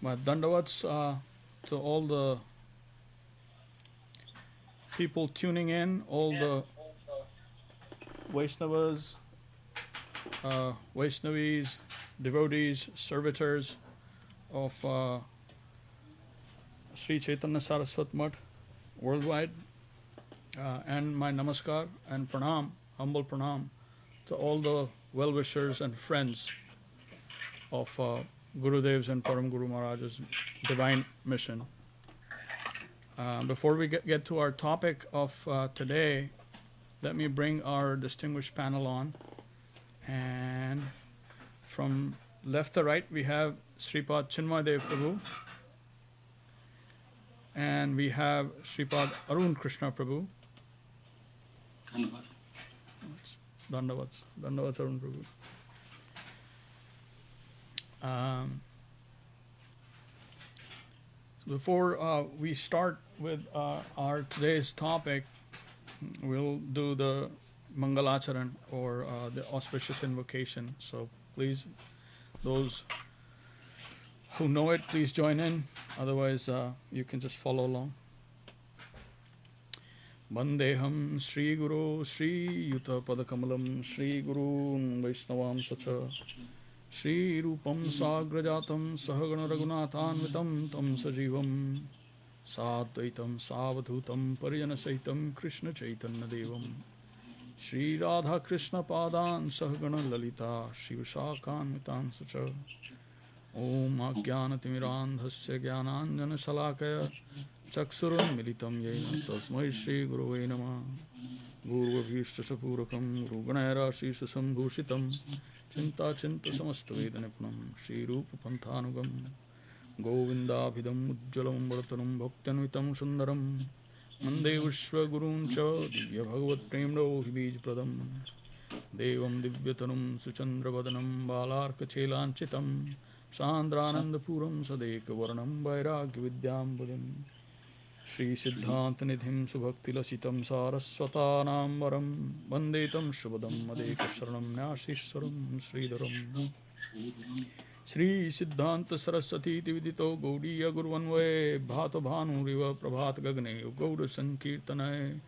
My dandavats to all the people tuning in, all the Vaishnavas, Vaishnavis, devotees, servitors of Sri Chaitanya Saraswat Mutt worldwide, and my namaskar and pranam, humble pranam to all the well-wishers and friends of Gurudev's and Param Guru Maharaj's divine mission. Before we get to our topic of today, let me bring our distinguished panel on. And from left to right, we have Sripad Chinmayadev Prabhu, and we have Sripad Arun Krishna Prabhu. Dandavats. Dandavats Arun Prabhu. Before we start with our today's topic, we'll do the Mangalacharan, or the auspicious invocation. So please, those who know it, please join in. Otherwise, you can just follow along. Vandeham Sri Guru Sri Yuta Padakamalam Sri Guru Vaishnavam Sacha Sri Rupam Sagrajatam Sahagana Raghunathanvitam Tam Sajivam Sadvaitam Savadhutam Parijana Sahitam Krishna Chaitanya Devam Shri Radha Krishna Padan Sahagana Lalita Shri Vishakhanvitam Sacha Om Ajnanatimmirandhasya Jnananjana Shalakaya Chaksurun Militam Yena Tasmai Shri Gurave Namah Guru Bhishta Sapurakam Ruganera Shisa Sambhushitam Chinta Chinta Samasta Vedanipnam Shri Rupa Panthanugam Govindabhidam Ujjalam Bharataram Bhaktanvitam Sundaram Mande Vishwa Gurun Cha Divya Bhagavat Premro Hibij Pradam Devam Divyatanum Suchandra Vadanam Balarka Chelanchitam Sandrananda Puram Sadeka Varanam Vairagya Vidyam Budim Shri Siddhanta Nidhim Subhakti Lasitam Saraswatanam Varam Vandetam Shubhadam Madeka Sharanam Nyashiswaram Śrīdharam Shri Siddhanta Saraswati Vidito Gaudiya Gurvanve Bhata Bhanu Riva Prabhat Gagne Gaura Sankirtanay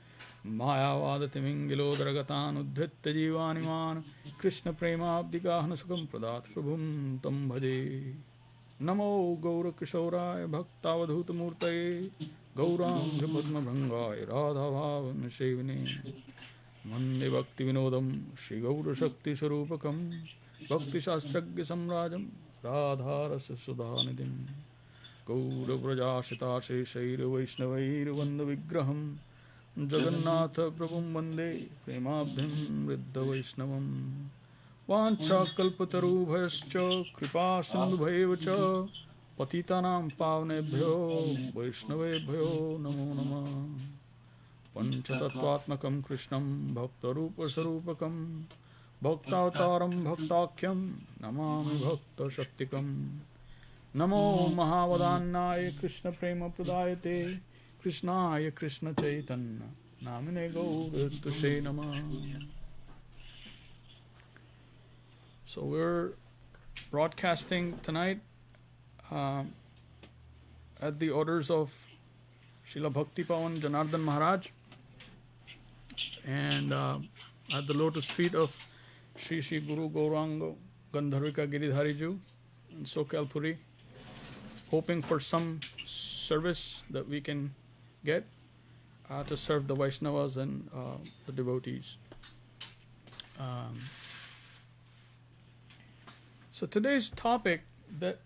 Mayavadati Mingilo Dragatan Uddhita Jivaniman Krishna Prema Abdikahana Sukam Pradat Prabhum Tam Bhaje Namo Gaura Kishorai Bhaktavadhuta Murtaye Gaurang Padma Bhangay Radha Bhavan Shevine Mande Bhakti Vinodam Shri Gaura Shakti Sarupakam Bhakti Shastragya Samrajam Radha Rasa Sudhanidim Gaura Vrajashita Sheshaira Vaishnavair Vanda Vigraham Jagannatha Prabhum Vande Premabdhim Riddha Vaishnavam Vancha Kalpataru Bhayascha Kripa Sindhu Bhayevacha Patitanam Pavnebhyo Vaishnavebhyo Namo Namah Panchatattvatmakam Krishnam Bhaktarupa Sarupakam Bhaktavataram Bhaktakyam Namami Bhakta Shaktikam Namo Mahavadannaya Krishna Prema Pradayate Krishnaya Krishna Chaitanya Namine Gauratushe Namah. So we're broadcasting tonight at the orders of Srila Bhakti Pawan Janardhan Mahārāj, and at the lotus feet of Sri Sri Guru Gauranga Gandharvika Giridhariju in Sokalpuri, hoping for some service that we can get to serve the Vaishnavas and the devotees. So today's topic that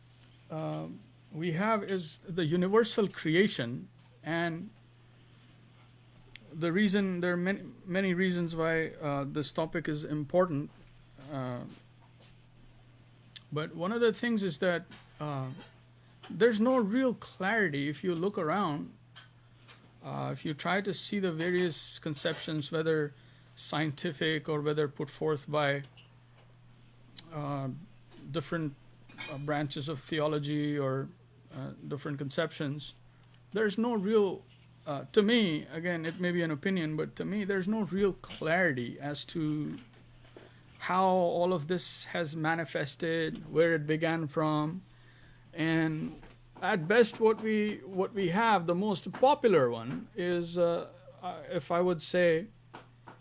we have is the universal creation, and the reason, there are many reasons why this topic is important, but one of the things is that there's no real clarity. If you look around, if you try to see the various conceptions, whether scientific or whether put forth by different branches of theology or different conceptions, there's no real, to me, again, it may be an opinion, but to me, there's no real clarity as to how all of this has manifested, where it began from, and at best, what we have, the most popular one is, if I would say,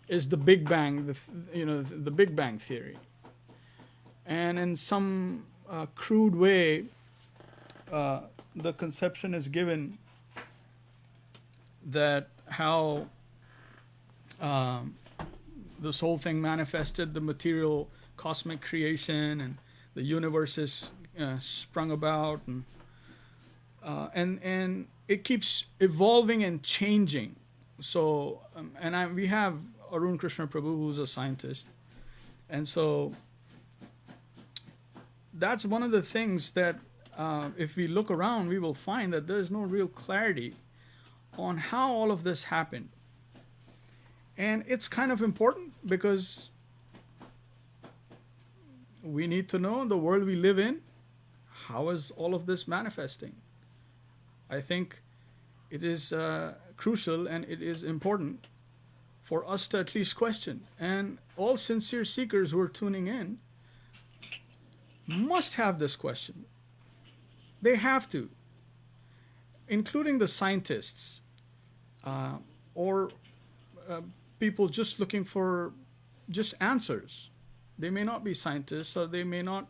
is the Big Bang. The Big Bang theory, and in some crude way, the conception is given that how this whole thing manifested, the material cosmic creation, and the universe is sprung about, and it keeps evolving and changing. So, we have Arun Krishna Prabhu, who's a scientist, and so that's one of the things that if we look around, we will find that there is no real clarity on how all of this happened. And it's kind of important because we need to know the world we live in, how is all of this manifesting? I think it is crucial and it is important for us to at least question. And all sincere seekers who are tuning in must have this question. They have to, including the scientists or people just looking for just answers. They may not be scientists, or they may not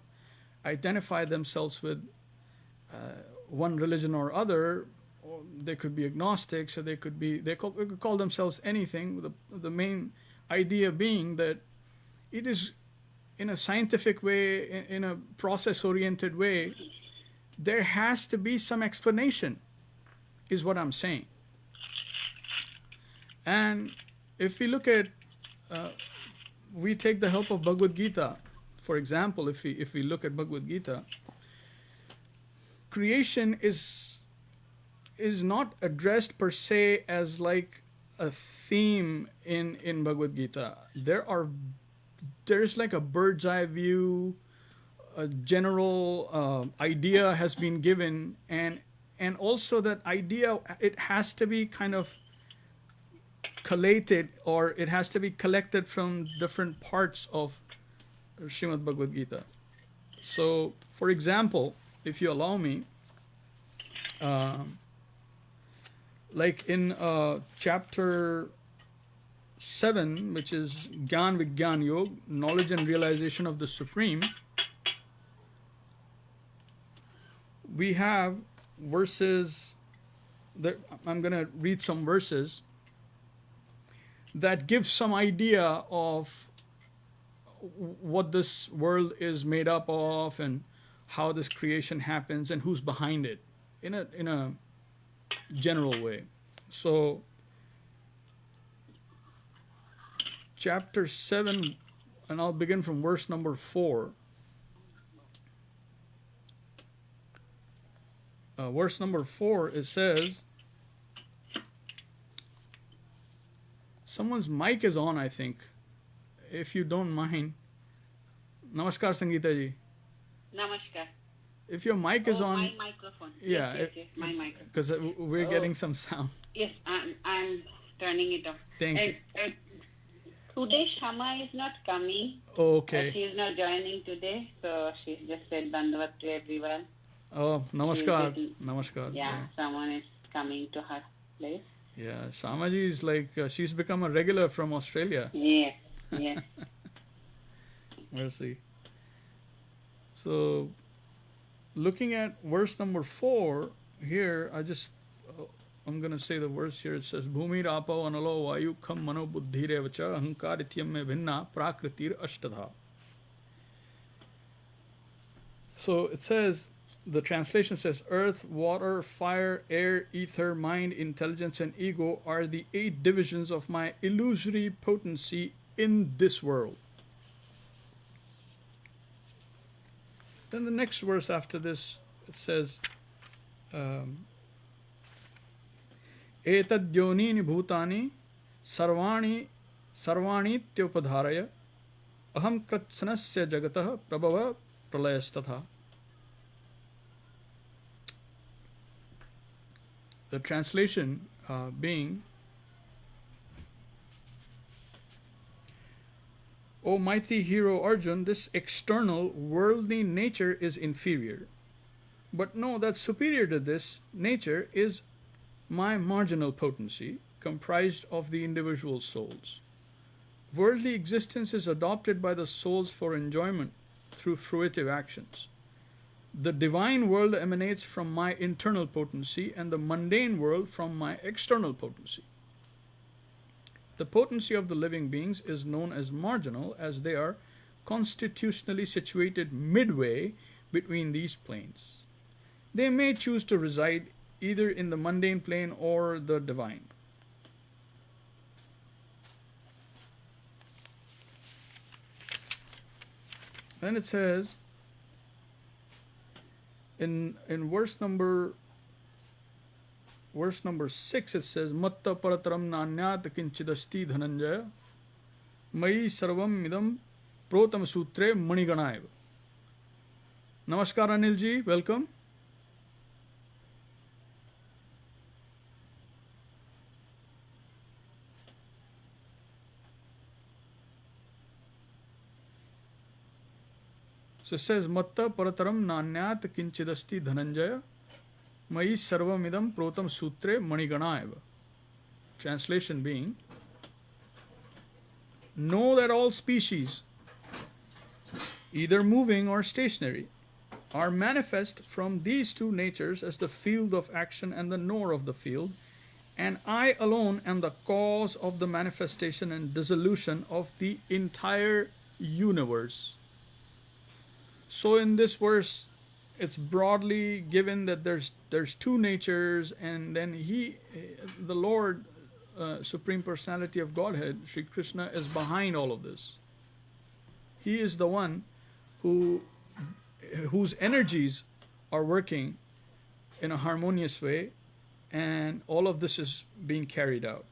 identify themselves with one religion or other, or they could be agnostics, or they could call themselves anything. The main idea being that it is in a scientific way, in a process-oriented way, there has to be some explanation, is what I'm saying. And if we look at, we take the help of Bhagavad Gita, for example, if we look at Bhagavad Gita, creation is not addressed per se as like a theme in Bhagavad Gita. There's like a bird's eye view, a general idea has been given, and also that idea, it has to be kind of collated, or it has to be collected from different parts of Srimad Bhagavad Gita. So, for example, if you allow me, like in chapter 7, which is Gyan Vigyan Yoga, knowledge and realization of the Supreme, we have verses that I'm going to read some verses that give some idea of what this world is made up of and how this creation happens and who's behind it in a general way. So chapter 7, and I'll begin from verse number 4. Verse number 4, it says, someone's mic is on, I think. If you don't mind. Namaskar, Sangeeta ji. Namaskar. If your mic is on. My microphone. Yeah. Yes, my microphone. Because we're getting some sound. Yes, I'm turning it off. Thank you. Today Shama is not coming. Okay. She is not joining today, so she just said Dandavat to everyone. Oh, namaskar. Namaskar. Yeah, someone is coming to her place. Yeah, Shamaji is like, she's become a regular from Australia. Yes. Mercy. So, looking at verse number 4 here, I'm going to say the verse here. It says, Bhumir apo analo vayu kham mano buddhire vacha ahankar ityam me bhinna prakritir ashtadha. So it says, the translation says, earth, water, fire, air, ether, mind, intelligence, and ego are the 8 divisions of my illusory potency in this world. Then the next verse after this, it says, Etad yonini bhutani sarvani tyupadharaya aham kratsanasya jagatah prabhava pralayastatha. The translation being, O mighty hero Arjun, this external worldly nature is inferior. But no, that superior to this nature is my marginal potency, comprised of the individual souls. Worldly existence is adopted by the souls for enjoyment through fruitive actions. The divine world emanates from my internal potency, and the mundane world from my external potency. The potency of the living beings is known as marginal, as they are constitutionally situated midway between these planes. They may choose to reside either in the mundane plane or the divine. Then it says in verse number 6, it says matta parataram nanyat kinchidasti dhananjaya mayi sarvam idam protam sutre maniganaiva. Namaskar Anil ji, welcome. So it says matta parataram nanyat kinchidasti dhananjaya mayi sarvamidam protam sutre maniganaiva. Translation being, know that all species, either moving or stationary, are manifest from these two natures as the field of action and the knower of the field, and I alone am the cause of the manifestation and dissolution of the entire universe. So in this verse, it's broadly given that there's two natures, and then the Lord, Supreme Personality of Godhead, Sri Krishna, is behind all of this. He is the one whose energies are working in a harmonious way, and all of this is being carried out.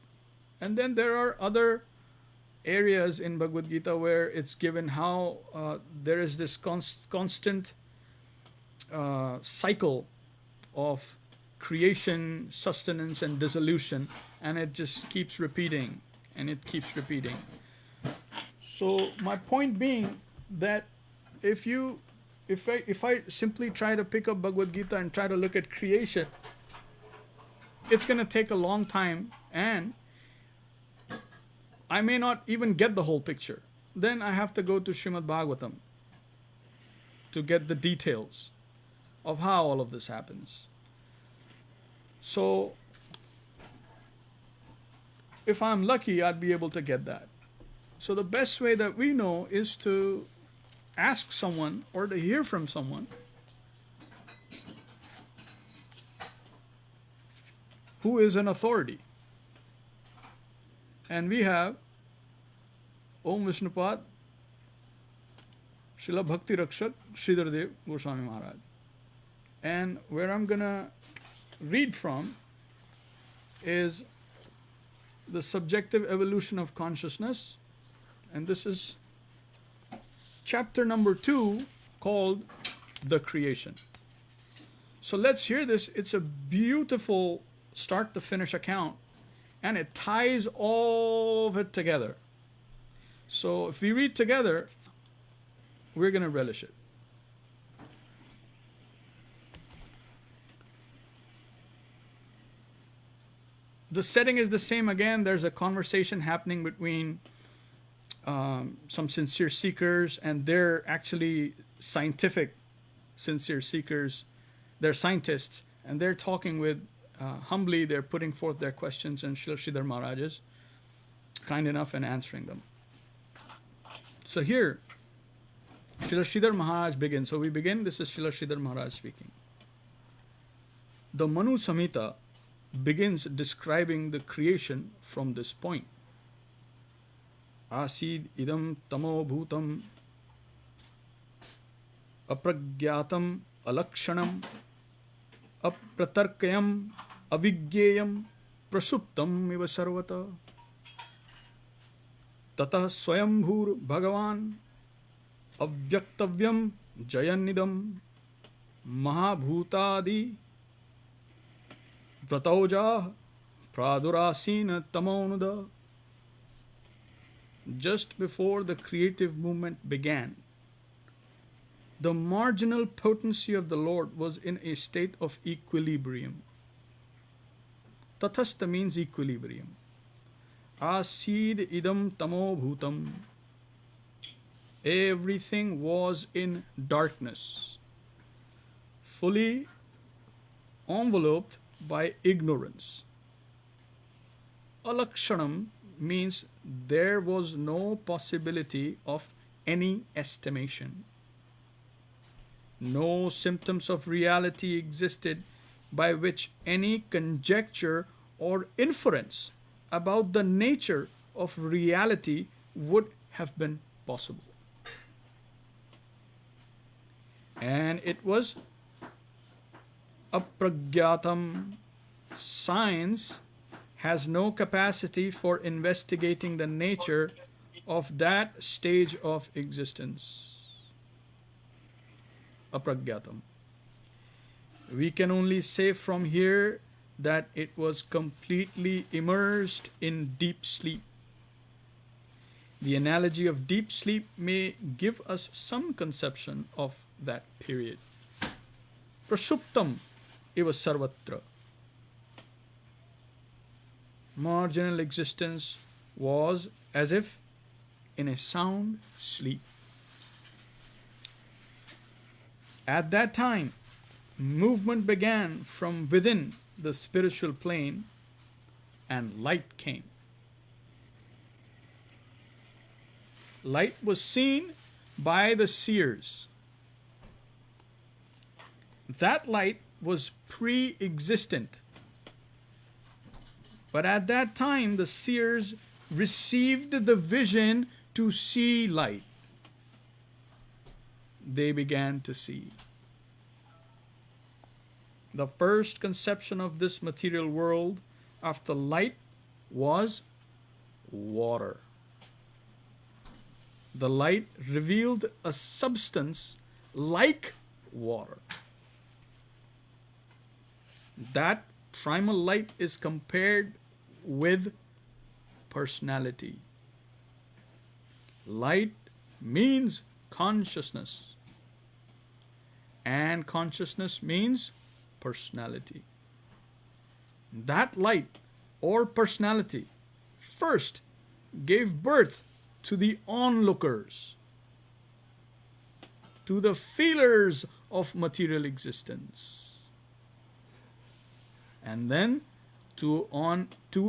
And then there are other areas in Bhagavad Gita where it's given how there is this constant cycle of creation, sustenance, and dissolution, and it just keeps repeating, and it keeps repeating. So my point being that if I simply try to pick up Bhagavad Gita and try to look at creation, it's going to take a long time, and I may not even get the whole picture. Then I have to go to Srimad Bhagavatam to get the details of how all of this happens. So if I'm lucky, I'd be able to get that. So the best way that we know is to ask someone or to hear from someone who is an authority. And we have Om Vishnupad, Śrīla Bhakti Rakṣhak, Śrīdhar Dev-Goswāmī Mahārāj. And where I'm going to read from is the subjective evolution of consciousness. And this is chapter number 2, called The Creation. So let's hear this. It's a beautiful start to finish account, and it ties all of it together. So if we read together, we're going to relish it. The setting is the same again. There's a conversation happening between some sincere seekers, and they're actually scientific sincere seekers. They're scientists, and they're talking with humbly, they're putting forth their questions, and Śrīdhar Mahārāj is kind enough in answering them. So here, Śrīdhar Mahārāj begins. So we begin, this is Śrīdhar Mahārāj speaking. The Manu Samhita begins describing the creation from this point. Asid idam tamo bhutam apragyatam alakshanam apratarkayam avigyeyam prasuptam iva sarvata tatah swayambhur bhagavan avyaktavyam jayannidam mahabhutadi vratauja pradurasina tamonuda. Just before the creative movement began, the marginal potency of the Lord was in a state of equilibrium. Tathastha means equilibrium. Asid idam tamo bhutam. Everything was in darkness, fully enveloped by ignorance. Alakshanam means there was no possibility of any estimation. No symptoms of reality existed by which any conjecture or inference about the nature of reality would have been possible. And it was apragyatam. Science has no capacity for investigating the nature of that stage of existence. Apragyatam. We can only say from here that it was completely immersed in deep sleep. The analogy of deep sleep may give us some conception of that period. Prasuptam iva sarvatra. Marginal existence was as if in a sound sleep. At that time, movement began from within the spiritual plane and light came. Light was seen by the seers. That light was pre-existent. But at that time, the seers received the vision to see light. They began to see. The first conception of this material world after light was water. The light revealed a substance like water. That primal light is compared with personality. Light means consciousness, and consciousness means personality. That light or personality first gave birth to the onlookers, to the feelers of material existence, and then to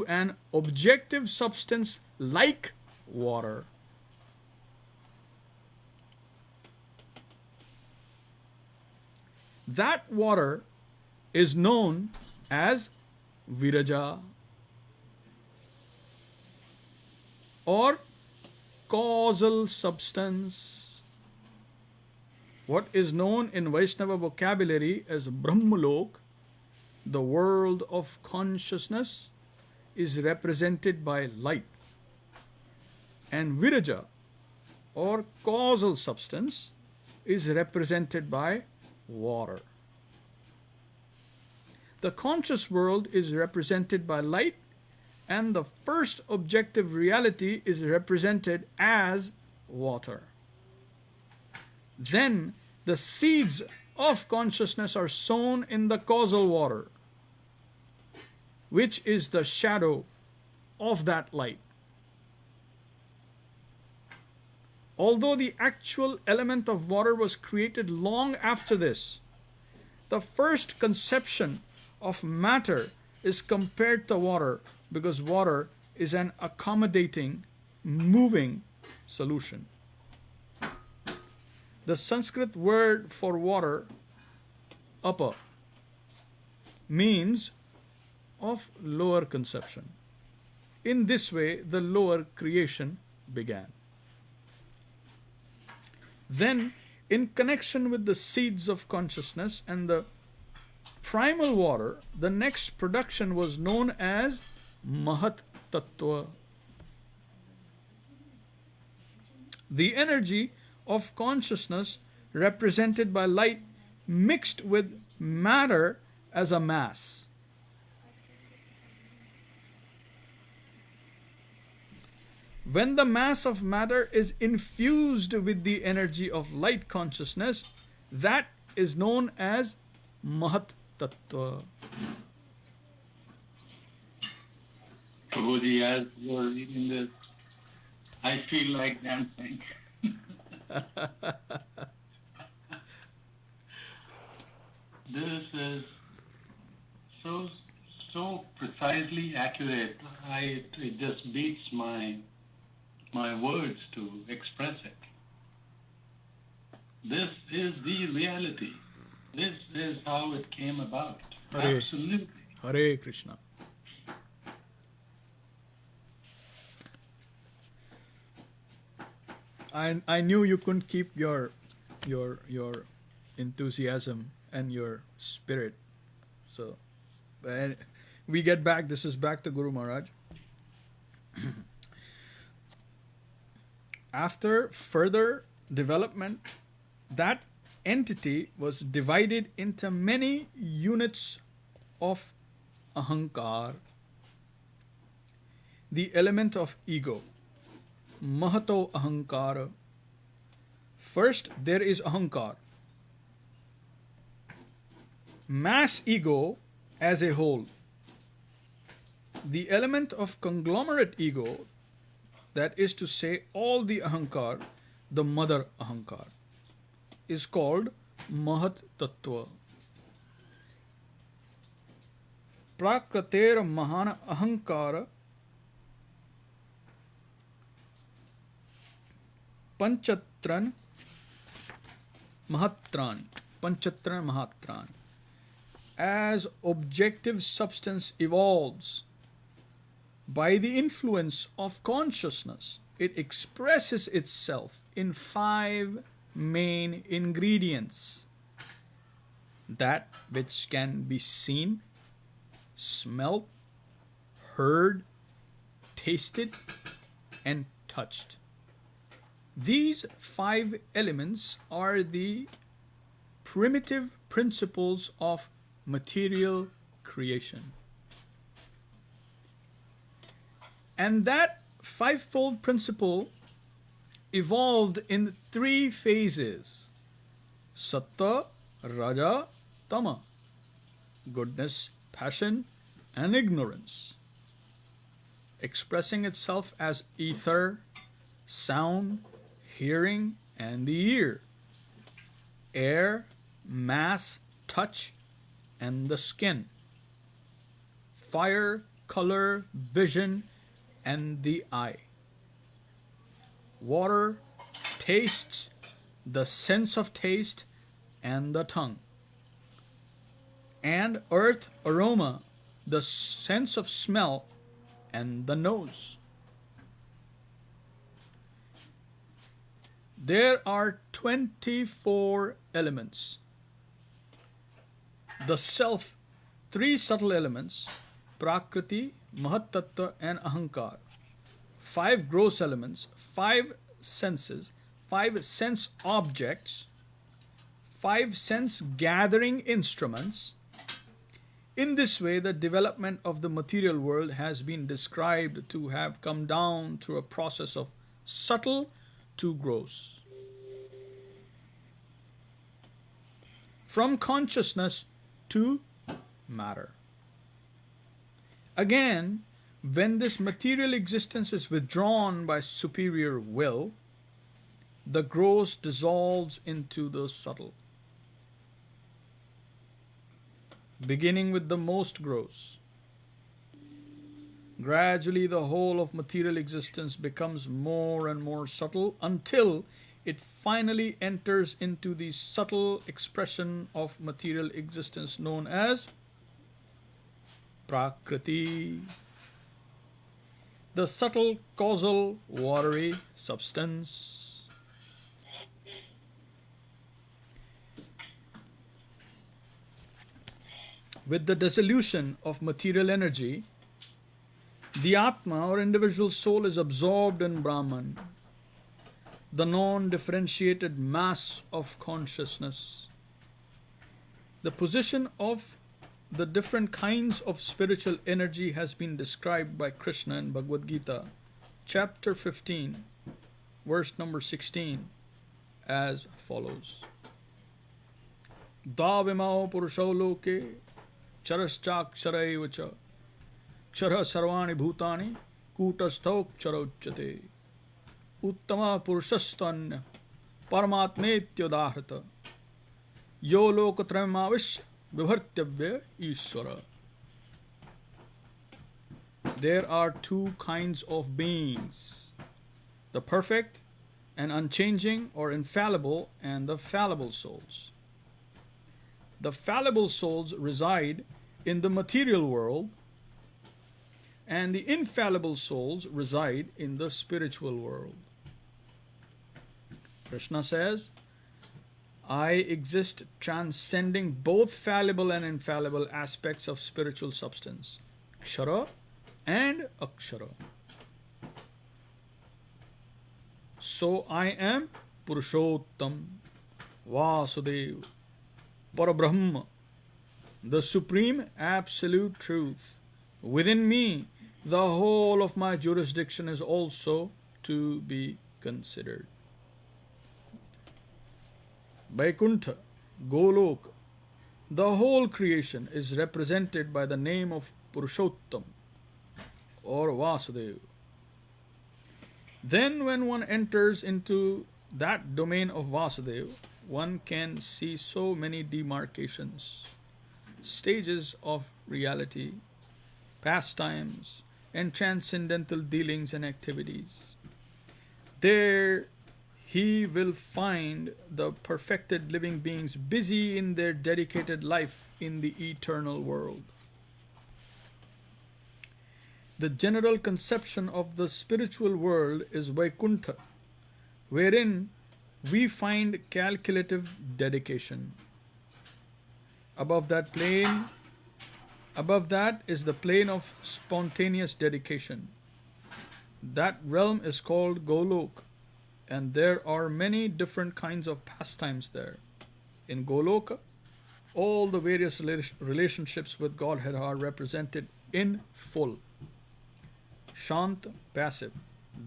an objective substance like water. That water is known as Viraja or causal substance. What is known in Vaishnava vocabulary as Brahmalok, the world of consciousness, is represented by light, and Viraja or causal substance is represented by water. The conscious world is represented by light, and the first objective reality is represented as water. Then the seeds of consciousness are sown in the causal water, which is the shadow of that light. Although the actual element of water was created long after this, the first conception of matter is compared to water because water is an accommodating, moving solution. The Sanskrit word for water, apa, means of lower conception. In this way, the lower creation began. Then, in connection with the seeds of consciousness and the primal water, the next production was known as Mahat Tattva. The energy of consciousness represented by light mixed with matter as a mass. When the mass of matter is infused with the energy of light consciousness, That is known as Mahat Tattva. Prabhuji, as you're reading this, I feel like dancing. This is so precisely accurate. It just beats my words to express it. This is the reality. This is how it came about. Hare. Absolutely. Hare Krishna. I knew you couldn't keep your enthusiasm and your spirit. So, and we get back. This is back to Guru Maharaj. After further development, that entity was divided into many units of ahankar, the element of ego. Mahato ahankara. First, there is ahankar. Mass ego as a whole. The element of conglomerate ego, that is to say, all the ahankar, the mother ahankar, is called Mahat Tattva. Prakrater Mahana Ahankara Panchatran Mahatran. Panchatran Mahatran. As objective substance evolves by the influence of consciousness, it expresses itself in 5 main ingredients: that which can be seen, smelt, heard, tasted, and touched. These 5 elements are the primitive principles of material creation. And that 5-fold principle evolved in 3 phases: Sattva, Raja, Tama, goodness, passion, and ignorance, expressing itself as ether, sound, hearing, and the ear, air, mass, touch, and the skin, fire, color, vision, and the eye, water, tastes, the sense of taste, and the tongue, and earth, aroma, the sense of smell, and the nose. There are 24 elements. The self, 3 subtle elements, Prakriti, Mahatattva, and Ahankar. 5 gross elements, 5 senses, 5 sense objects, 5 sense gathering instruments. In this way, the development of the material world has been described to have come down through a process of subtle to gross. From consciousness to matter. Again, when this material existence is withdrawn by superior will, the gross dissolves into the subtle. Beginning with the most gross, gradually the whole of material existence becomes more and more subtle until it finally enters into the subtle expression of material existence known as Prakriti, the subtle causal watery substance. With the dissolution of material energy, the Atma or individual soul is absorbed in Brahman, the non-differentiated mass of consciousness. The position of the different kinds of spiritual energy has been described by Krishna in Bhagavad Gita, chapter 15, verse number 16, as follows. Davimao purusho loke charaschakshara cha kshara sarvani bhutani kutastho ksharochyate uttama purushastanya paramatmetyodahrata yo lokatramavish vibhartyavya ishvara. There are two kinds of beings, the perfect and unchanging or infallible, and the fallible souls. The fallible souls reside in the material world, and the infallible souls reside in the spiritual world. Krishna says, I exist transcending both fallible and infallible aspects of spiritual substance, Kshara and Akshara. So I am Purushottam, Vāsudev, Parabrahma, the supreme absolute truth. Within me, the whole of my jurisdiction is also to be considered. Vaikuntha, Golok, the whole creation is represented by the name of Purushottam or Vāsudev. Then when one enters into that domain of Vāsudev, one can see so many demarcations, stages of reality, pastimes, and transcendental dealings and activities. There he will find the perfected living beings busy in their dedicated life in the eternal world. The general conception of the spiritual world is Vaikuntha, wherein we find calculative dedication. Above that is the plane of spontaneous dedication. That realm is called Golok, and there are many different kinds of pastimes there. In Goloka, all the various relationships with Godhead are represented in full. Shanta, passive;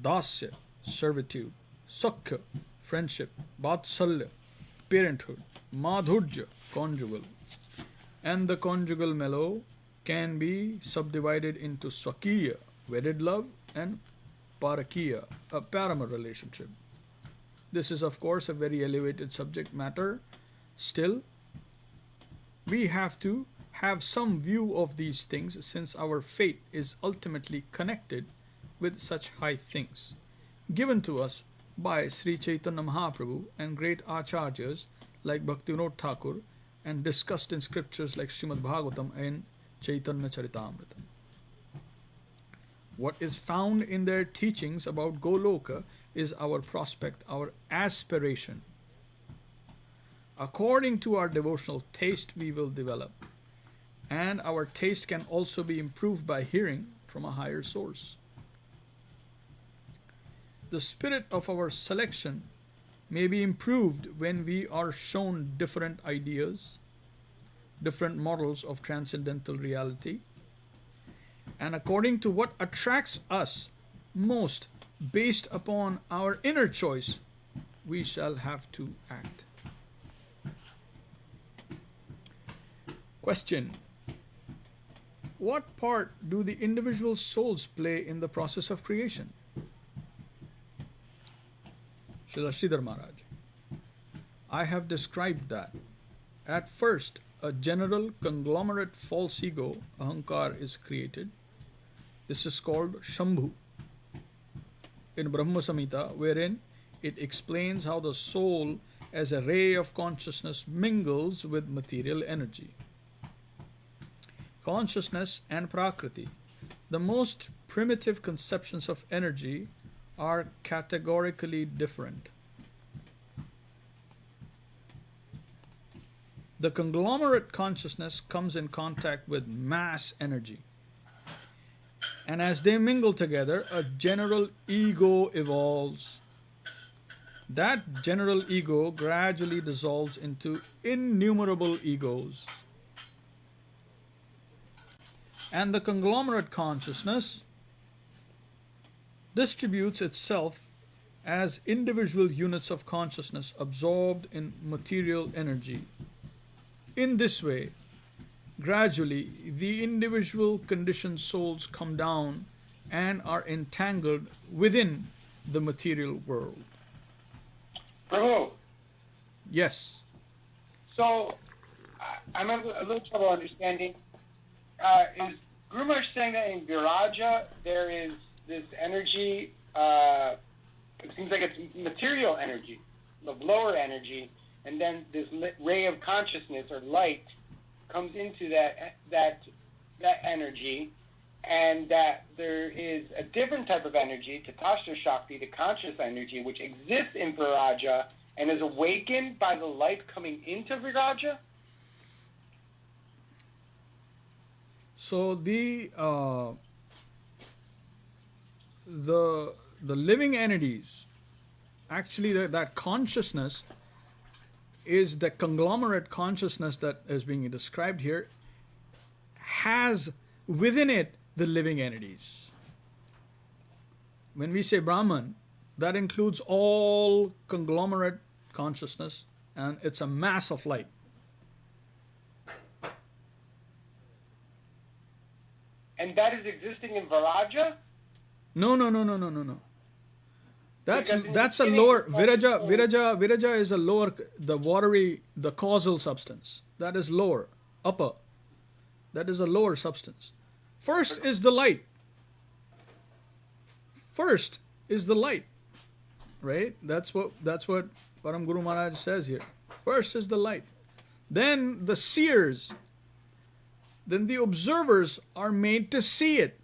Dasya, servitude; Sakya, friendship; Vatsalya, parenthood; Madhurya, conjugal. And the conjugal mellow can be subdivided into Swakiya, wedded love, and Parakiya, a parama relationship. This is, of course, a very elevated subject matter. Still, we have to have some view of these things, since our fate is ultimately connected with such high things, given to us by Sri Chaitanya Mahaprabhu and great acharyas like Bhaktivinoda Thakur, and discussed in scriptures like Srimad Bhagavatam and Chaitanya Charitamrita. What is found in their teachings about Goloka is our prospect, our aspiration. According to our devotional taste, we will develop. And our taste can also be improved by hearing from a higher source. The spirit of our selection may be improved when we are shown different ideas, different models of transcendental reality, and according to what attracts us most based upon our inner choice, we shall have to act. Question: what part do the individual souls play in the process of creation? Srila Śrīdhar Mahārāj: I have described that. At first, a general conglomerate false ego, Ahankar, is created. This is called Shambhu in Brahma Samhita, wherein it explains how the soul as a ray of consciousness mingles with material energy. Consciousness and Prakriti, the most primitive conceptions of energy, are categorically different. The conglomerate consciousness comes in contact with mass energy, and as they mingle together, a general ego evolves. That general ego gradually dissolves into innumerable egos. And the conglomerate consciousness distributes itself as individual units of consciousness absorbed in material energy. In this way, gradually, the individual conditioned souls come down and are entangled within the material world. Prabhu, Yes. so I'm having a little trouble understanding. Is Guru Maharaj saying that in Viraja there is this energy, it seems like it's material energy, the lower energy, and then this ray of consciousness or light comes into that energy, and that there is a different type of energy, Tatastha Shakti, the conscious energy, which exists in Viraja and is awakened by the light coming into Viraja? So the living entities, actually that consciousness is the conglomerate consciousness that is being described here, has within it the living entities. When we say Brahman, that includes all conglomerate consciousness, and it's a mass of light. And that is existing in Viraja? No. That's a beginning lower it's like- Viraja is a lower, the watery, the causal substance. That is lower, upper. That is a lower substance. First is the light. First is the light. Right? That's what Param Guru Maharaj says here. First is the light. Then the seers, then the observers are made to see it.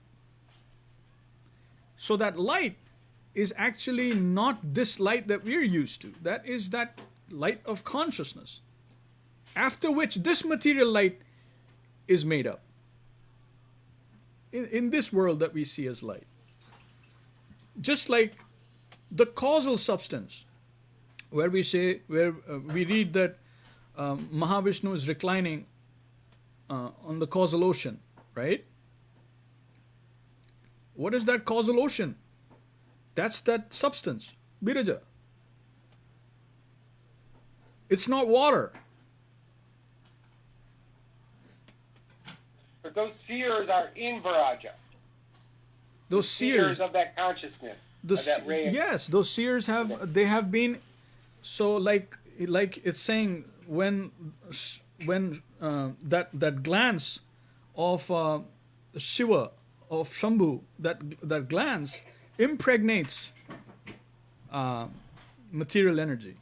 So that light is actually not this light that we're used to. That is that light of consciousness, after which this material light is made up. In this world that we see as light. Just like the causal substance, where we read that Mahavishnu is reclining on the causal ocean, right? What is that causal ocean? That's that substance, Viraja. It's not water. But those seers are in Viraja. Those seers, of that consciousness, of that ray. yes, those seers have been, so like it's saying when that glance of Shiva, of Shambhu, that glance impregnates material energy,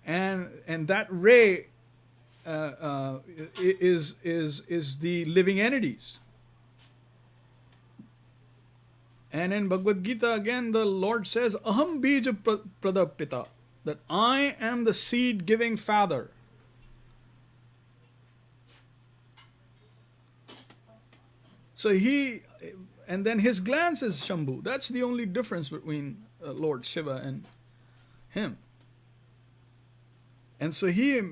and that ray is the living entities. And in Bhagavad Gita again, the Lord says, "Aham bija pradapita," that I am the seed-giving father. So and then his glance is Shambhu. That's the only difference between Lord Shiva and him. And so he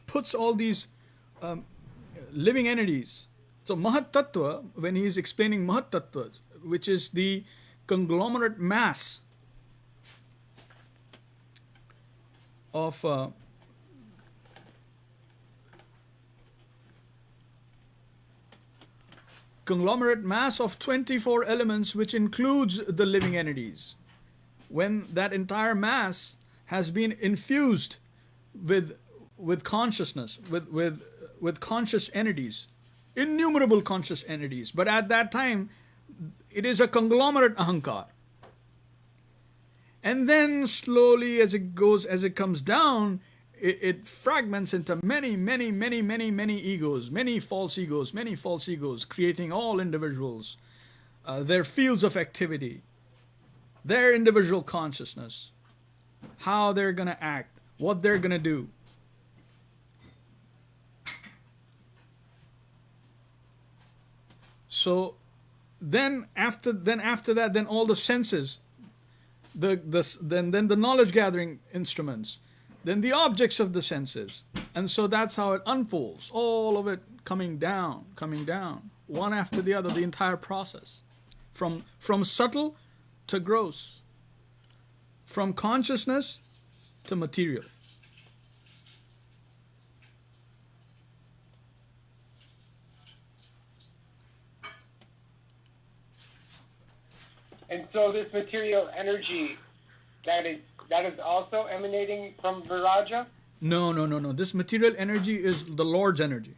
puts all these living entities. So Mahat Tattva, when he is explaining Mahat Tattva, which is the conglomerate mass of conglomerate mass of 24 elements, which includes the living entities. When that entire mass has been infused with consciousness, with conscious entities, innumerable conscious entities, but at that time it is a conglomerate ahankar. And then slowly as it comes down, it fragments into many egos, many false egos, creating all individuals, their fields of activity, their individual consciousness, how they're going to act, what they're going to do. So then after that, then all the senses, then the knowledge gathering instruments, then the objects of the senses, and so that's how it unfolds. All of it coming down, one after the other, the entire process, from subtle to gross, from consciousness to material. And so this material energy that is also emanating from Viraja? No. This material energy is the Lord's energy.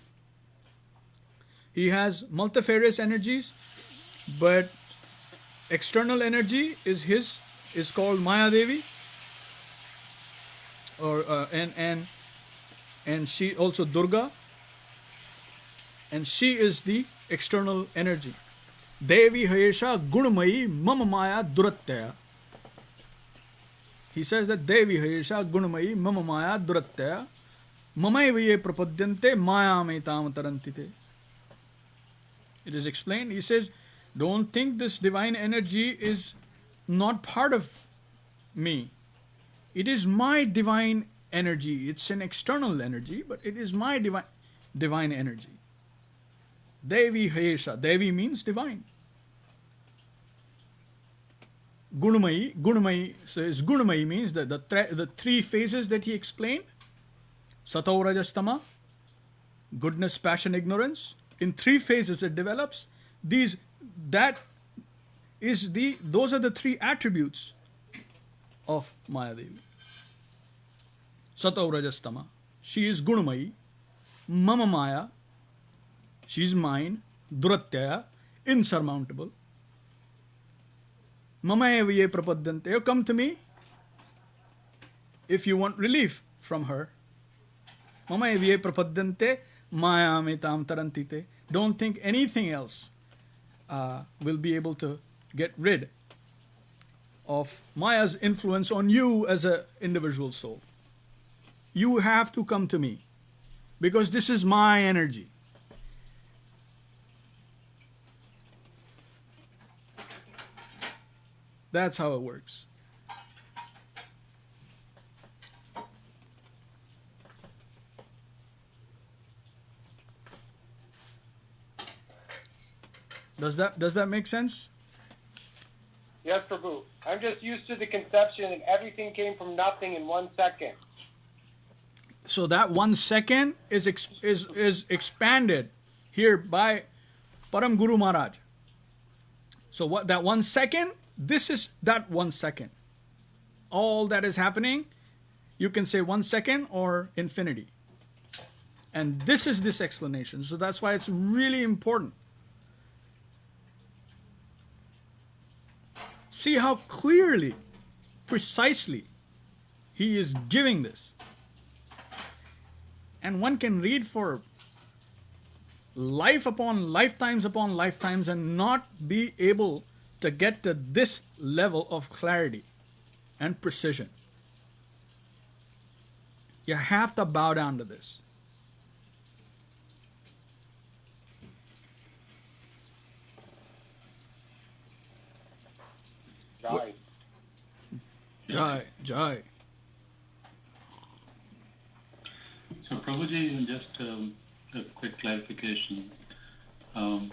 He has multifarious energies, but external energy is called Maya Devi, or and she also Durga, and she is the external energy. Devi Hayesha Gunamayi Mama Maya Durattaya. He says that Devi Hayesha Gunamayi Mama Maya Durattaya Mamaivaye Prapadyante Maya Metam Tarantite. It is explained. He says, don't think this divine energy is not part of me. It is my divine energy. It's an external energy, but it is my divine energy. Devi Hayesha. Devi means divine. Gunamayi says, Gunamayi means that the three phases that he explained, Sato Rajastama, goodness, passion, ignorance. In three phases it develops. Those are the three attributes of Maya Devi. Sato Rajastama. She is Gunamayi. Mama Maya. She is mine. Duratyaya. Insurmountable. Mama evaye prapadyante. Come to me if you want relief from her. Mama evaye prapadyante maya metam tarantite. Don't think anything else will be able to get rid of Maya's influence on you as an individual soul. You have to come to me because this is my energy. That's how it works. Does that make sense? Yes, Prabhu. I'm just used to the conception that everything came from nothing in 1 second. So that 1 second is expanded here by Param Guru Mahārāj. So what that 1 second, this is that 1 second. All that is happening, you can say 1 second or infinity. And this is this explanation. So that's why it's really important. See how clearly, precisely, he is giving this. And one can read for life upon lifetimes and not be able to get to this level of clarity and precision. You have to bow down to this. Jai. So Prabhuji, just a quick clarification. So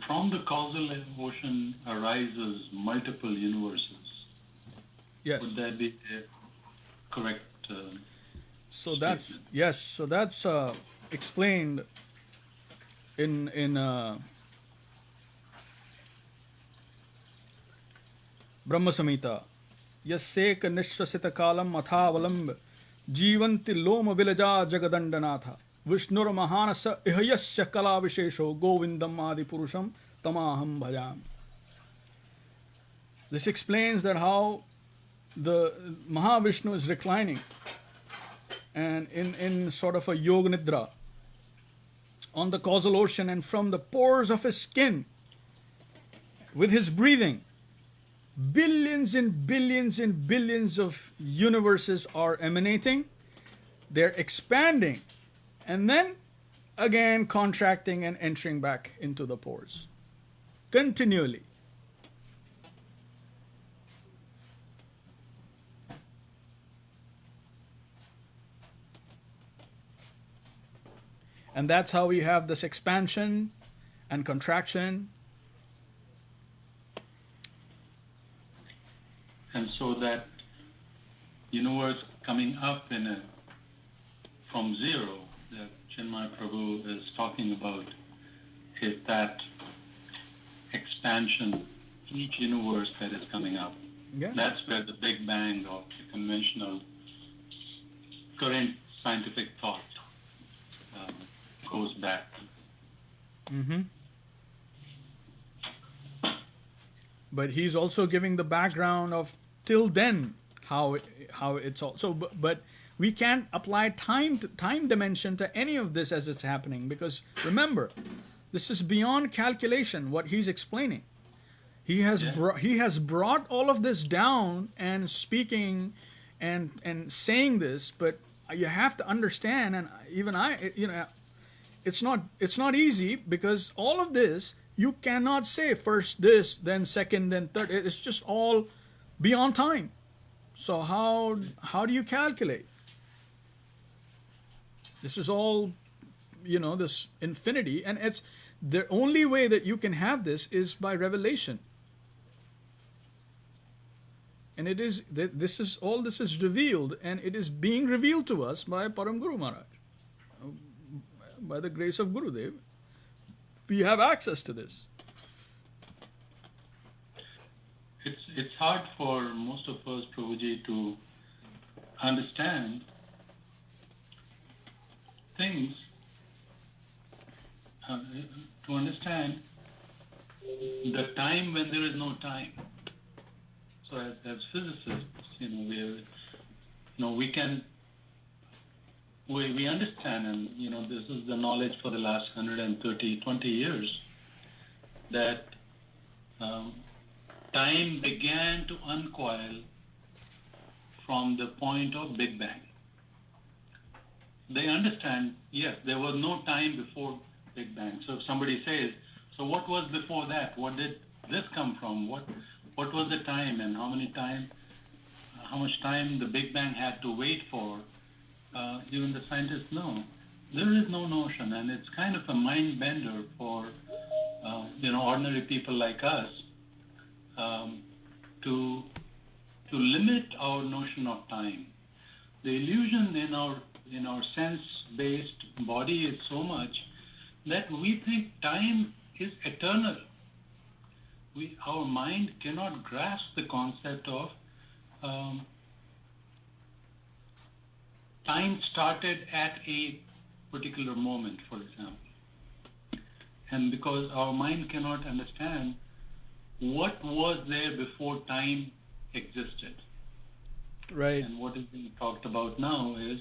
from the causal ocean arises multiple universes. Yes. Would that be a correct So that's explained in Brahma Samhita. Yassek nishwasita kalam athavalambh जीवंति लोम विलजा जगदंडनाथ विष्णुर महानस इहयस्य कला विशेषो गोविंदम आदि पुरुषम तमाहम भजामि. This explains that how the Mahavishnu is reclining and in sort of a yoga nidra on the causal ocean, and from the pores of his skin with his breathing, billions and billions and billions of universes are emanating. They're expanding and then again contracting and entering back into the pores continually. And that's how we have this expansion and contraction. And so that universe coming up from zero that Chinmay Prabhu is talking about is that expansion, each universe that is coming up. Yeah. That's where the Big Bang of the conventional current scientific thought goes back to. Mm-hmm. But he's also giving the background of till then how it's all. So, but we can't apply time dimension to any of this as it's happening, because remember, this is beyond calculation. What he's explaining, he has brought all of this down and speaking and saying this, but you have to understand, and even I, it's not easy, because all of this you cannot say first this, then second, then third. It's just all beyond time. So how do you calculate? This is all, this infinity, and it's the only way that you can have this is by revelation. And it is this is revealed, and it is being revealed to us by Param Guru Mahārāj. By the grace of Gurudev, we have access to this. It's hard for most of us, Prabhuji, to understand things, to understand the time when there is no time. So as physicists, we understand, and this is the knowledge for the last 20 years, that time began to uncoil from the point of Big Bang. They understand, yes, there was no time before Big Bang. So if somebody says, so what was before that? What did this come from? What was the time, and how much time the Big Bang had to wait for? Even the scientists know. There is no notion, and it's kind of a mind bender for ordinary people like us to limit our notion of time. The illusion in our sense-based body is so much that we think time is eternal. Our mind cannot grasp the concept of time started at a particular moment, for example. And because our mind cannot understand what was there before time existed. Right. And what is being talked about now is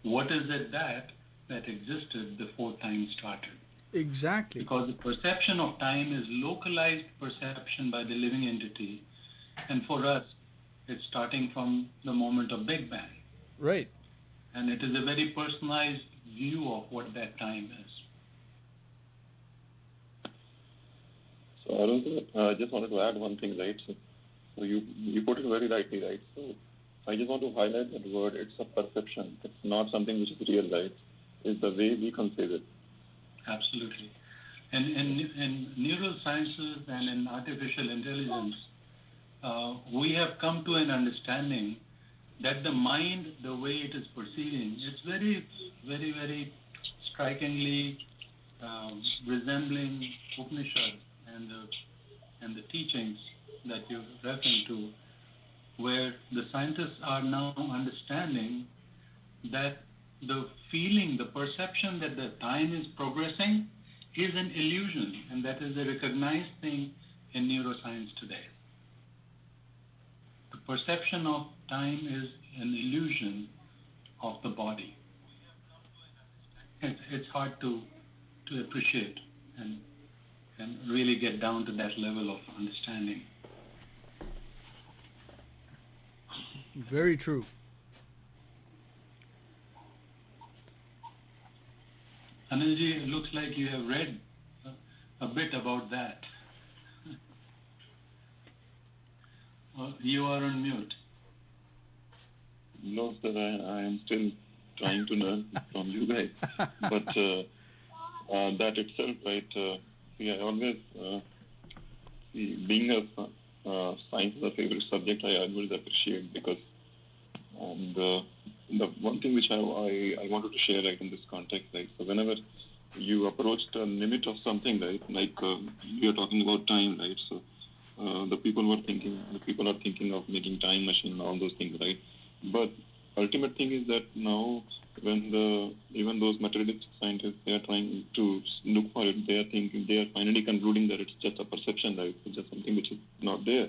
what is it that existed before time started. Exactly. Because the perception of time is localized perception by the living entity. And for us, it's starting from the moment of Big Bang. Right. And it is a very personalized view of what that time is. So I just wanted to add one thing, right? So you put it very rightly, right? So I just want to highlight that word. It's a perception. It's not something which is real, right? It's the way we conceive it. Absolutely. And in neurosciences and in artificial intelligence, we have come to an understanding that the mind, the way it is perceiving, it's very, very, very strikingly resembling Upanishad and the teachings that you're referring to, where the scientists are now understanding that the feeling, the perception that the time is progressing is an illusion, and that is a recognized thing in neuroscience today. The perception of time is an illusion of the body. It's hard to appreciate and really get down to that level of understanding. Very true. Anilji, it looks like you have read a bit about that. You are on mute. No, sir, I am still trying to learn from you guys. But that itself, right, I always, being a science is a favorite subject, I always appreciate, because the one thing which I wanted to share, right, in this context, right, so whenever you approached a limit of something, right? Like we are talking about time, right? So the people are thinking of making time machine and all those things, right? But ultimate thing is that now when even those materialistic scientists, they are trying to look for it, they are finally concluding that it's just a perception, right? It's just something which is not there,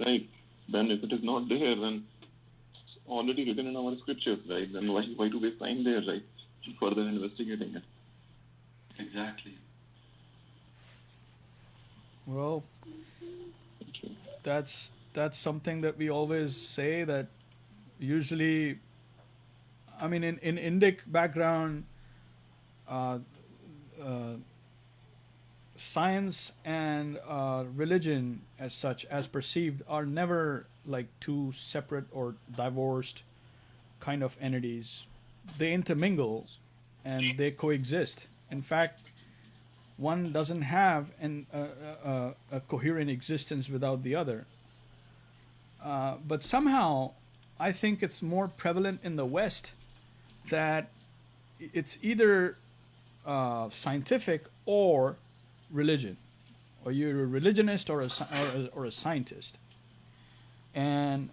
right? Then if it is not there, then it's already written in our scriptures, right? Then why to waste time there, right? Further investigating it. Exactly. Well, Thank you. that's something that we always say, that usually, I mean, in Indic background, science and religion as such, as perceived, are never like two separate or divorced kind of entities. They intermingle and they coexist. In fact, one doesn't have a coherent existence without the other. But somehow, I think it's more prevalent in the West that it's either scientific or religion, or you're a religionist or a scientist. And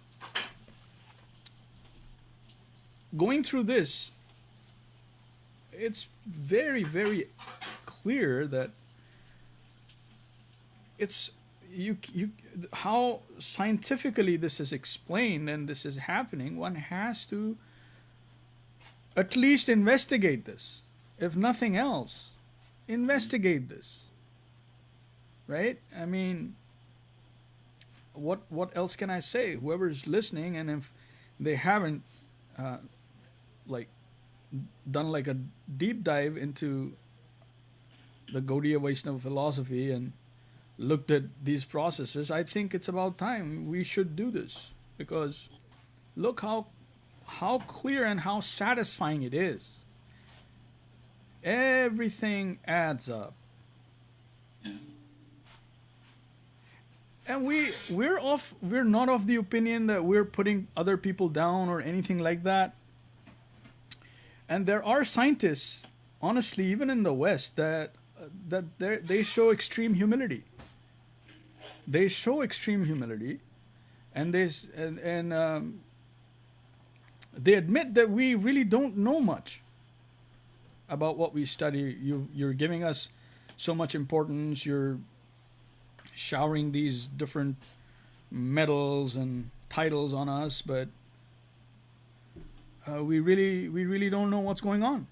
going through this, it's very, very clear that it's how scientifically this is explained and this is happening. One has to at least investigate this, if nothing else. Investigate this, right? I mean, what else can I say? Whoever's listening, and if they haven't like done like a deep dive into the Gaudiya Vaishnava philosophy and looked at these processes, I think it's about time we should do this, because look how clear and how satisfying it is. Everything adds up. Yeah. And we're not of the opinion that we're putting other people down or anything like that. And there are scientists, honestly, even in the West, that they show extreme humility. They show extreme humility, and they admit that we really don't know much about what we study. You're giving us so much importance. You're showering these different medals and titles on us, but we really don't know what's going on.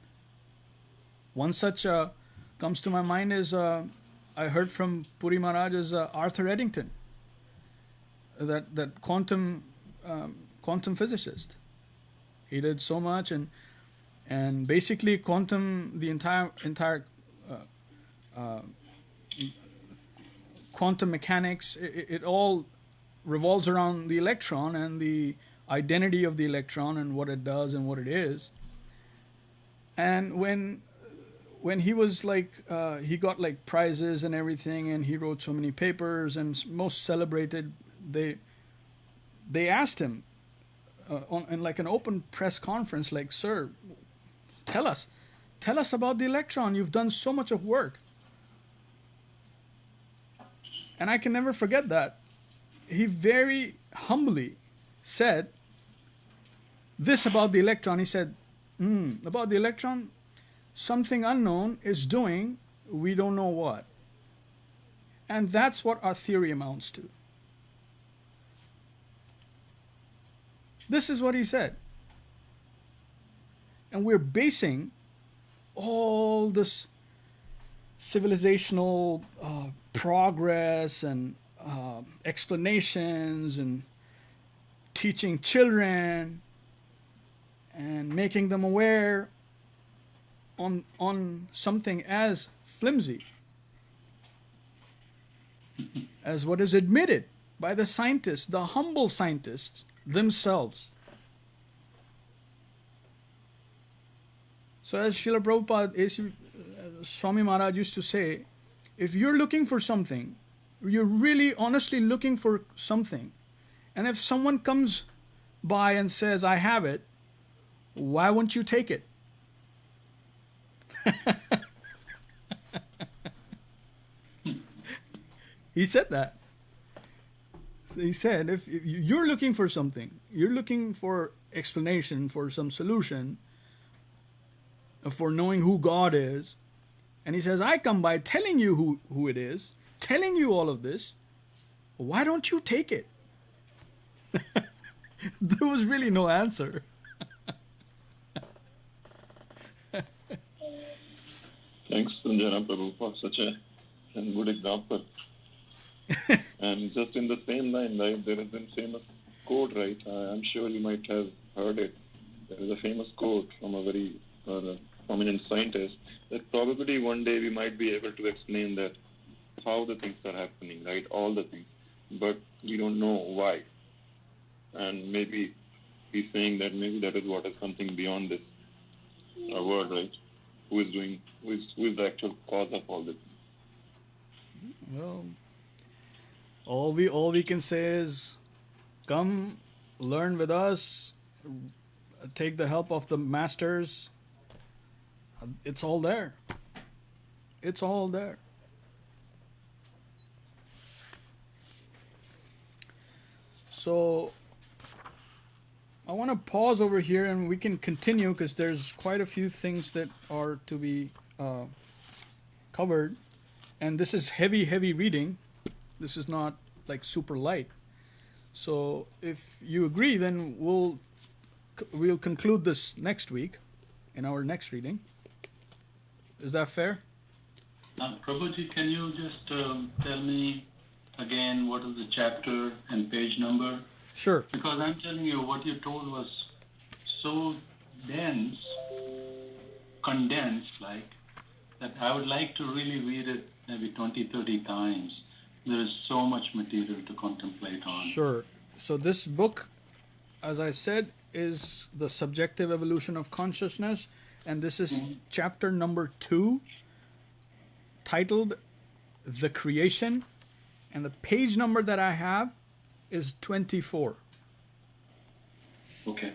One such comes to my mind is I heard from Puri Maharaj's Arthur Eddington, that quantum physicist. He did so much, and basically the entire quantum mechanics, it all revolves around the electron and the identity of the electron and what it does and what it is. And when he was like, he got like prizes and everything, and he wrote so many papers, and most celebrated, they asked him in like an open press conference, like, sir, tell us about the electron. You've done so much of work. And I can never forget that. He very humbly said this about the electron. He said, about the electron, something unknown is doing, we don't know what. And that's what our theory amounts to. This is what he said. And we're basing all this civilizational progress and explanations and teaching children and making them aware on something as flimsy as what is admitted by the scientists, the humble scientists themselves. So as Srila Prabhupada, Swami Maharaj used to say, if you're looking for something, you're really honestly looking for something, and if someone comes by and says, I have it, why won't you take it? He said that. So he said, if you're looking for something, you're looking for explanation, for some solution, for knowing who God is, and he says, I come by telling you who it is, telling you all of this. Why don't you take it? There was really no answer. Thanks, Sanjana Prabhu, for such a good example. And just in the same line, right, there is a famous quote, right? I'm sure you might have heard it. There is a famous quote from a very prominent scientist that probably one day we might be able to explain that how the things are happening, right? All the things. But we don't know why. And maybe he's saying that maybe that is what is something beyond this world, right? Who is the actual cause of all this? Well, all we can say is, come learn with us, take the help of the masters. It's all there. It's all there. So I want to pause over here and we can continue because there's quite a few things that are to be covered. And this is heavy reading. This is not like super light. So if you agree, then we'll conclude this next week in our next reading. Is that fair? Prabhuji, can you just tell me again what is the chapter and page number? Sure. Because I'm telling you, what you told was so dense, condensed, like, that I would like to really read it maybe 20, 30 times. There is so much material to contemplate on. Sure. So this book, as I said, is The Subjective Evolution of Consciousness, and this is chapter number 2, titled The Creation, and the page number that I have is 24. Okay.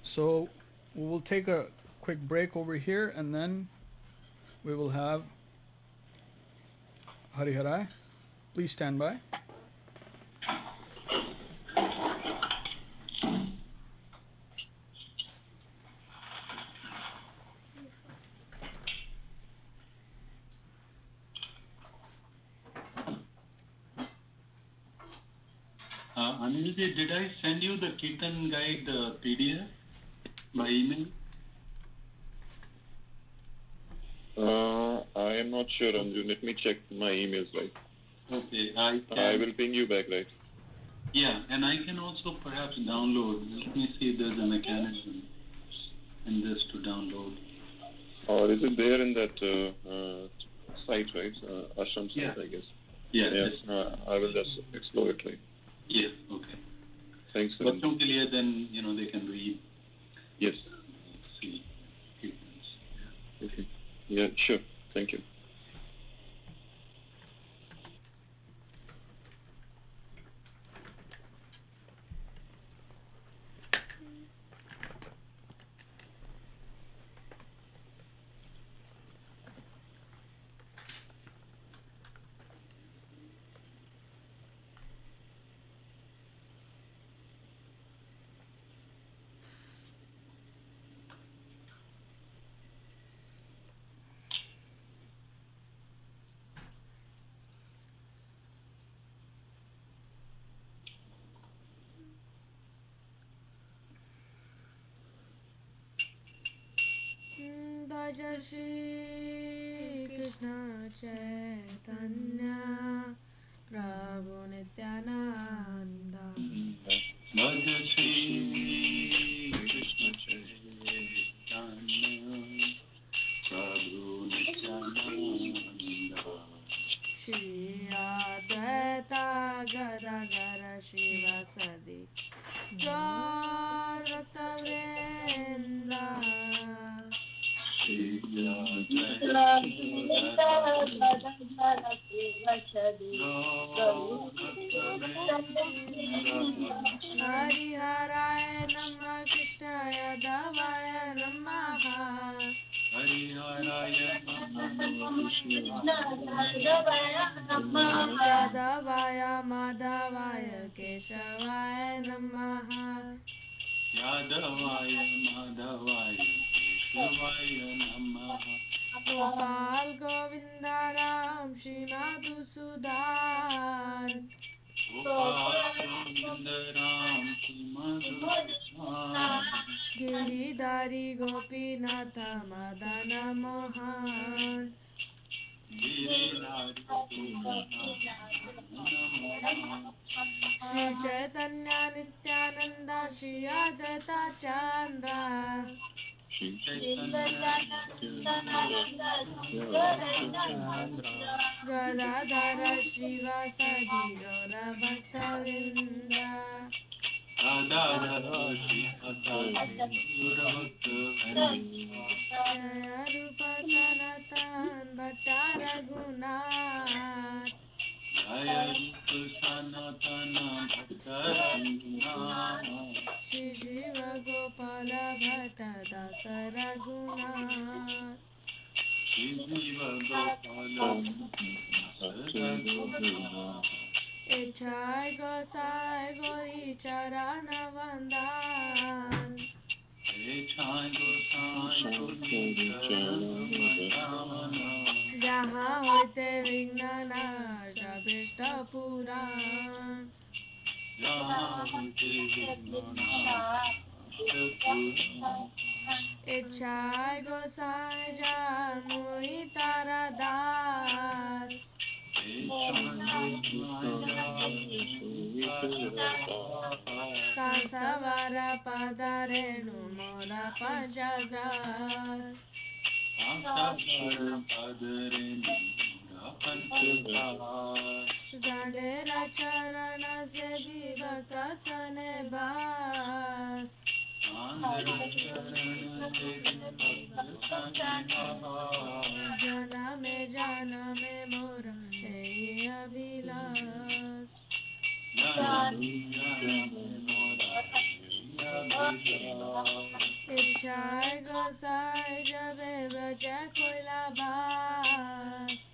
So we will take a quick break over here and then we will have Hariharai. Please stand by. Anilji, did I send you the Kirtan guide PDF by email? I am not sure, Anju. Let me check my emails, right? Okay, I will ping you back, right? Yeah, and I can also perhaps download. Let me see if there's a mechanism in this to download. Or is it there in that site, right? Ashram site, Yeah. I guess. Yeah. Yes, I will just explore it, right? Yes, okay. Thanks, But Anju. then, they can read, Yes. see. Kirtans. Okay. Yeah, sure. Thank you. भज श्री कृष्ण चैतन्य प्रभु Nityanand Bhaj Shri Krishna Chaitanya Prabhu Nityananda Shri Advaita Gadadhar शिवसदि गौर भक्तवृंद Shri Radha हरिहराय नमः कृष्णाय यादवाय नमः हरिहराय यादवाय माधवाय केशवाय नमः यादवाय माधवाय केशवाय नमः गोपाल गोविंद राम श्री मधुसूदन गोपाल गोविंद राम मधुसूदन गिरिधारी गोपीनाथ मदन मोहन गिरिधारी श्री चैतन्य नित्यानंद श्री अद्वैत चंद्र गदाधर श्रीवासदि गौर भक्तवृंद जय रूप सनातन भट्ट रघुनाथ श्री जीव गोपाल भट्ट दास रघुनाथ इच्छाय गोसाई गोरी चरण वंदन जहाँ होते विघ्न नाश अभीष्ट पुराण इच्छाय गोसाई जान मोहि तारा दास कासवार पदरेणु मोर पंचग्रास गणेर चरण से विभक्त सने बास जनमे जनमे मोर हे अभिलाष इच्छाय गोसाई जबे ब्रज कोइला बास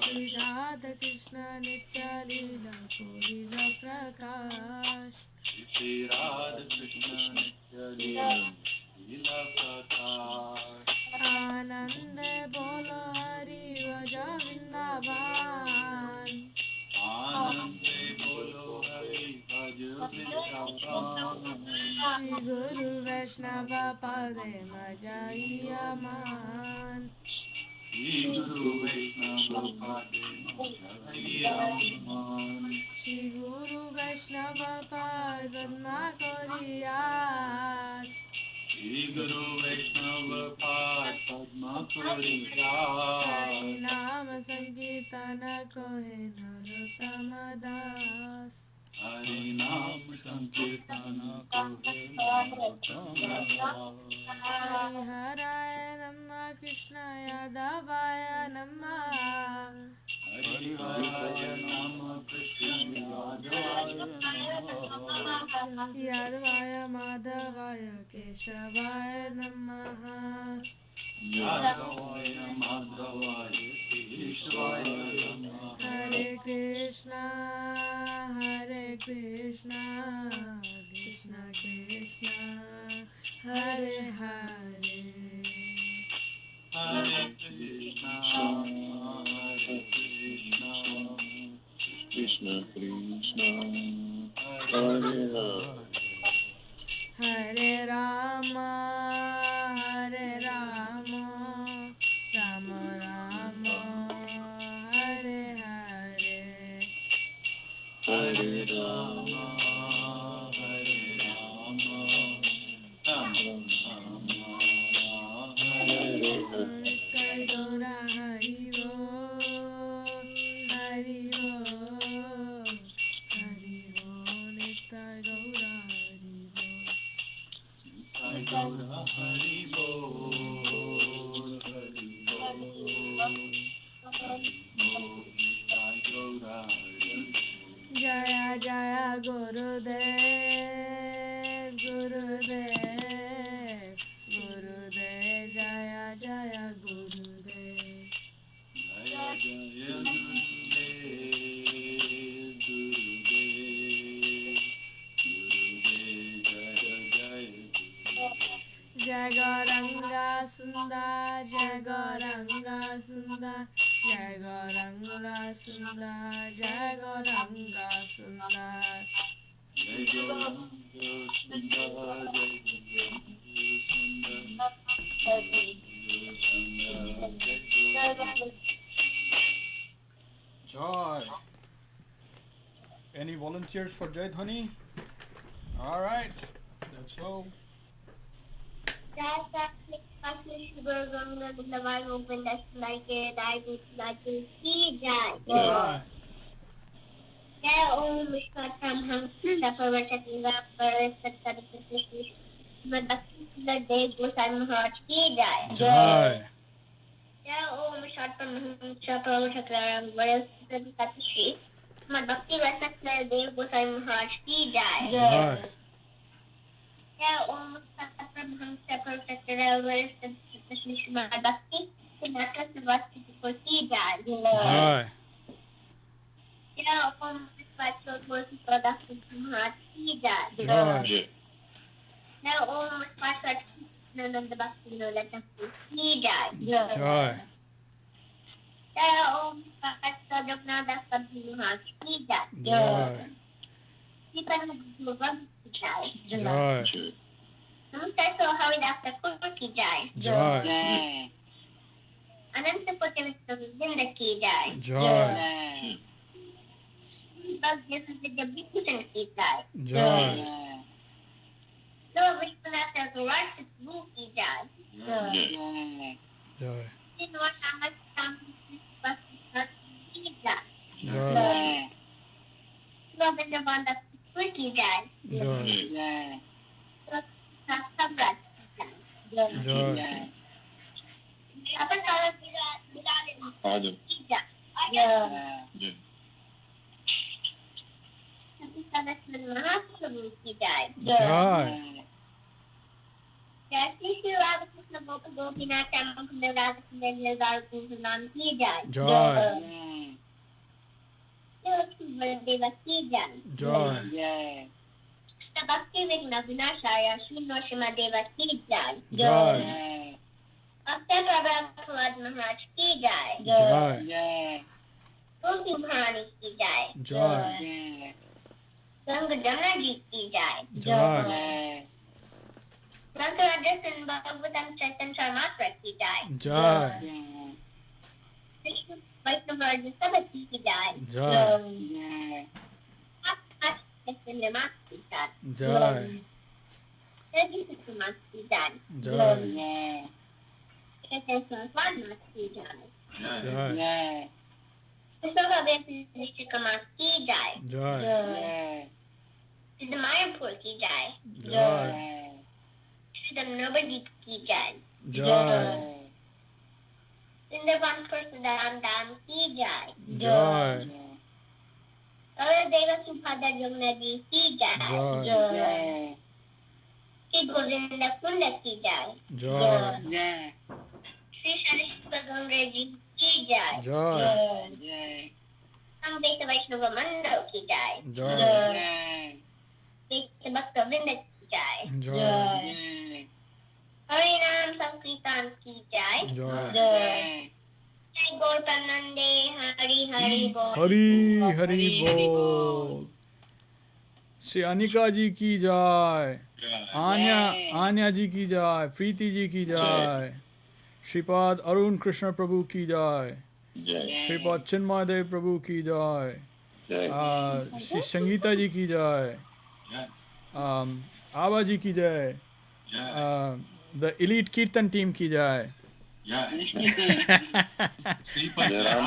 श्री राधा कृष्ण नित्य लीला कोविल प्रकाश आनंद बोलो हरि भज वृंदावन श्री गुरु वैष्णव पदे मजाइया मान श्री गुरु वैष्णव पद पद्मा कोरियास गुरु वैष्णव हरि नाम संकीर्तन कोहे नरोत्तम दास हरि नाम संकीर्तन हरिहराय नमः कृष्णाय यादवाय नमः हरिहराय नमः कृष्णाय यादवाय माधवाय केशवाय नमः यादवाय माधवाय केशवाय नमः हरे Krishna Krishna Krishna Hare Hare Hare Krishna Krishna Krishna Hare Hare Hare Ram Ram Ram Gauranga Sundar, Jai Gauranga Sundar, Jai Gauranga Sundar. Joy. Any volunteers for Jai Dhwani? All right, let's go. Joy. Jai Om Vishwatam Hamsunda Parvatativa Parasatsadipatishi Bhakti Dev-Goswāmī Mahārāj ki Jai. Joy. Jai Om Vishwatam Hamsunda Parvatativa Parasatsadipatishi Bhakti Dev-Goswāmī Mahārāj ki Jai. Joy. Jai Om Vishwatam Hamsunda Parvatativa Parasatsadipatishi Bhakti Dev-Goswāmī ki Jai. Joy. Jai Om Vishwatam Parvatativa Mahārāj ki Jai. Joy. Jai Om Vishwatam Nanda Bhakti Nolata ki Jai. Joy. Jai Om Vishwatam Nanda Bhakti Mahārāj ki Jai. Joy. Deepan Bhagwan ki Jai. Joy. Namaste Haridasa Thakur ki Jai. Joy. Ananta Kotavistam Zinda ki Jai. Joy. Bhagya Vidya Bhikutan ki Jai. Joy. Lord Vishwanatha Gurasa Guru ki Jai. Joy. Sinwasama Bhakti ki Jai. Joy. Lord Vindavanda Thakur ki Jai. Joy. Lord Samrat ki Jai. Joy. Apan Kala Bilal Ajam. ki Jai. Yeah. Saraswat Mahaprabhu ki Jai. Joy. Jai Shri Radhakrishna Gopa Gopinath Mukunda Radhakrishna Nilgar Kusunan ki Jai. Joy. Jai Shri Valadeva ki Jai. Joy. Bhakti Vigna Vinashaya Shri Noshima Deva ki Jai. Joy. Bhakti Prabhupada Maharaj ki Jai. Joy. Gopi Maharani ki Jai. Joy. Ganga Jamna ji ki Jai. Joy. Raghurajas and Bhagavatam Chaitanya Sharmatra ki Jai. Joy. Vishnu Vaishnava Sabha ki Jai. Joy. Namak ki Jai. Joy. Devi Sukumat ki Jai. Joy. Saraswat ki Jai. Joy. Vishwabhavya Nishchikamat ki Jai. Joy. Siddhamayapur ki Jai. Joy. Siddham Nobadip ki Jai. Joy. Sindavan Prasadam Dam ki Jai. Joy. Deva Subhadra Yamuna ji ki Jai. Joy. Shri Govinda Kunda ki Jai. Joy. Shri Saraswat Ganga ji ki Jai. Joy. Samveta Vaishnava Mando ki Jai. Joy. Veta Bhakta Vrinda ki Jai. Joy. Harinam Sankirtan ki Jai. Joy. Jai Gaurtanande Hari Hari Bol. Hari Hari Bol. Shri Anika ji ki jai. Anya ji ki jai. Preeti ji ki jai. Shripad Arun Krishna Prabhu ki jai. Jai. Shripad Chinmay Dev Prabhu ki jai. Jai. Shri Sangeeta ji ki jai. Ava ji ki jai. The elite Kirtan team ki jai. Jairam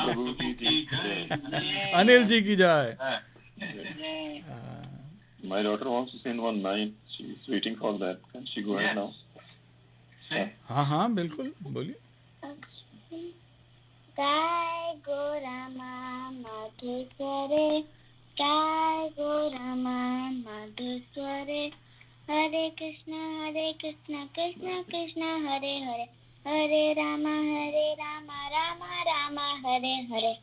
Prabhu ki jai. Anil ji ki jai. My daughter wants to send one line. She's waiting for that. Can she go ahead now? हाँ बिल्कुल बोलिए. Jai Gaurama Madhusware, Jai Gaurama Madhusware, Hare Krishna, Krishna Krishna, Hare Hare, Hare Rama, Rama Rama, Hare Hare.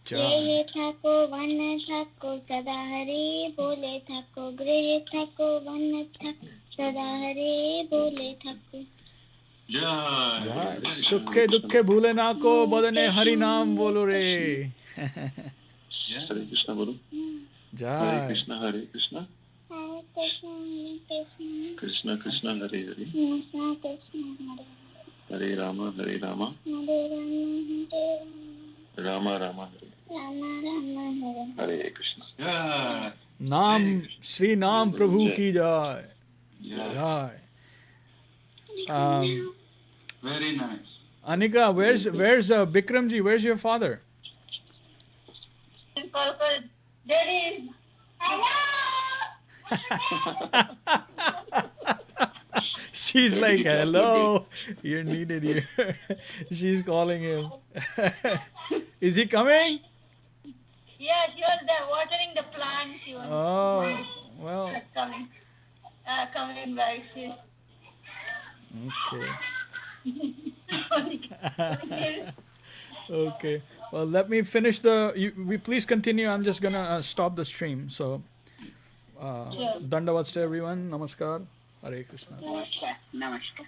Jai Thako, Vanna Thako, Sada Hare, Bole Thako, Grihe Thako, Vanna Thako, Sada Hare, Bole Thako. Jai. Jai. Sukhe dukhe bhule na ko badane hari naam bolo re. Yeah. Hare Krishna, Guru. Hare Jai. Krishna, Hare Krishna. Hare Krishna, Krishna Krishna Krishna, Hare Hare. Krishna, Krishna, Hare Hare Rama, Hare Rama. Hare Rama Rama, Hare. Rama, Hare Hare Krishna. Yeah. Naam, Sri Naam Prabhu ki jai. Yeah. Jai. Very nice. Anika, where's Bikramji? Where's your father? Daddy. She's like, hello, you're needed here. She's calling him. Is he coming? Yeah, she was there watering the plants. She was Oh, well, coming by. She's okay. Okay. Well, let me finish we please continue. I'm just gonna stop the stream. So, Dandavats to everyone. Namaskar. Hare Krishna. Namaskar. Namaskar.